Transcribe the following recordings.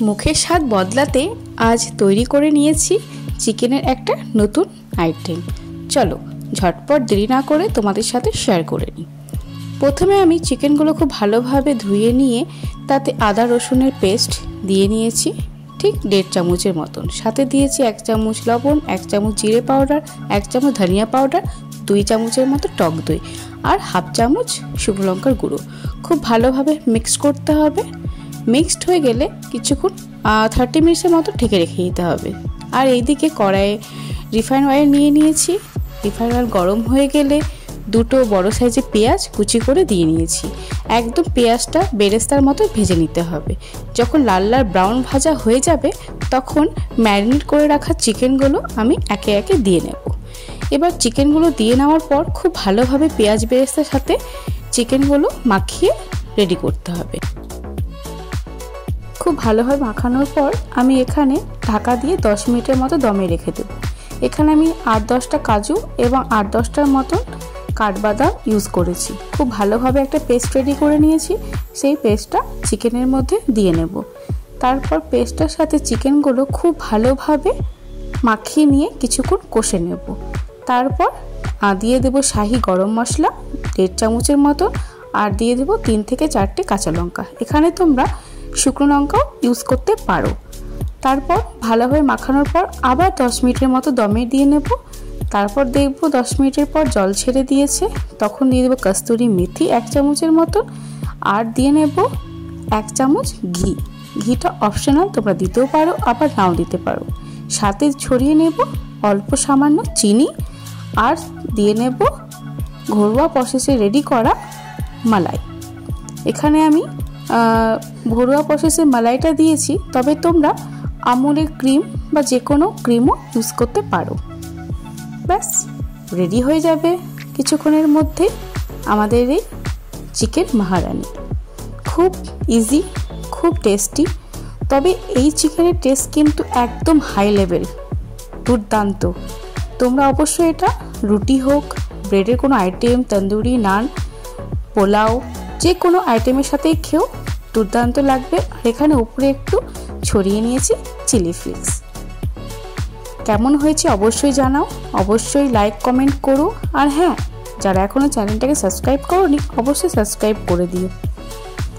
মুখের স্বাদ বদলাতে আজ তৈরি করে নিয়েছি চিকেনের একটা নতুন আইটেম। চলো ঝটপট দেরি না করে তোমাদের সাথে শেয়ার করে নিই। প্রথমে আমি চিকেনগুলো খুব ভালোভাবে ধুয়ে নিয়ে তাতে আদা রসুনের পেস্ট দিয়ে নিয়েছি ঠিক 1.5 চামচের মতন। সাথে দিয়েছি 1 চামচ লবণ, 1 চামচ জিরে পাউডার, 1 চামচ ধনিয়া পাউডার, 2 চামচের মতো টক দই আর 1/2 চামচ শুকনো লঙ্কার গুঁড়ো। খুব ভালোভাবে মিক্স করতে হবে। মিক্সড হয়ে গেলে কিছুক্ষণ 30 মিনিটের মতো ঢেকে রেখে দিতে হবে। আর এইদিকে কড়াইয়ে রিফাইন অয়েল নিয়ে নিয়েছি। রিফাইন অয়েল গরম হয়ে গেলে 2 বড় সাইজের পেঁয়াজ কুচি করে দিয়ে নিয়েছি। একদম পেঁয়াজটা বেরেস্তার মতো ভেজে নিতে হবে। যখন লাল লাল ব্রাউন ভাজা হয়ে যাবে তখন ম্যারিনেট করে রাখা চিকেনগুলো আমি একে একে দিয়ে নেব। এবার চিকেনগুলো দিয়ে নেওয়ার পর খুব ভালোভাবে পেঁয়াজ বেরেস্তার সাথে চিকেনগুলো মাখিয়ে রেডি করতে হবে। খুব ভালোভাবে মাখানোর পর আমি এখানে ঢাকা দিয়ে 10 মিনিটের মতো দমে রেখে দেব। এখানে আমি 8-10টা কাজু এবং 8-10টার মতন কাঠবাদাম ইউজ করেছি। খুব ভালোভাবে একটা পেস্ট রেডি করে নিয়েছি। সেই পেস্টটা চিকেনের মধ্যে দিয়ে নেব। তারপর পেস্টটার সাথে চিকেনগুলো খুব ভালোভাবে মাখিয়ে নিয়ে কিছুক্ষণ কষে নেব। তারপর দিয়ে দেব শাহি গরম মশলা 1.5 চামচের মতো আর দিয়ে দেব 3 থেকে 4টে কাঁচা লঙ্কা। এখানে তোমরা শুকনো লঙ্কাও ইউজ করতে পারো। তারপর ভালোভাবে মাখানোর পর আবার 10 মিনিটের মতো দমে দিয়ে নেব। তারপর দেখব 10 মিনিটের পর জল ছেড়ে দিয়েছে, তখন দিয়ে দেবো কস্তুরি মেথি 1 চামচের মতো আর দিয়ে নেব 1 চামচ ঘি। ঘিটা অপশনাল, তোমরা দিতেও পারো আবার নাও দিতে পারো। সাথে ছড়িয়ে নেব অল্প সামান্য চিনি আর দিয়ে নেব ঘরোয়া প্রসেসে রেডি করা মালাই। এখানে আমি ঘরোয়া প্রসেসে মালাইটা দিয়েছি, তবে তোমরা আমুলের ক্রিম বা যে কোনো ক্রিমও ইউজ করতে পারো। ব্যাস রেডি হয়ে যাবে কিছুক্ষণের মধ্যে আমাদের এই চিকেন মহারানি। খুব ইজি, খুব টেস্টি। তবে এই চিকেনের টেস্ট কিন্তু একদম হাই লেভেল, দুর্দান্ত। তোমরা অবশ্যই এটা রুটি হোক, ব্রেডের কোনো আইটেম, তন্দুরি, নান, পোলাও, যে কোনো আইটেমের সাথেই খেও দুর্দান্ত লাগবে। আর এখানে উপরে একটু ছড়িয়ে নিয়েছি চিলি ফ্লেক্স। কেমন হয়েছে অবশ্যই জানাও, অবশ্যই লাইক কমেন্ট করো। আর হ্যাঁ, যারা এখনও চ্যানেলটাকে সাবস্ক্রাইব করোনি অবশ্যই সাবস্ক্রাইব করে দিও।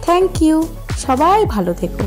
থ্যাংক ইউ, সবাই ভালো থেকো।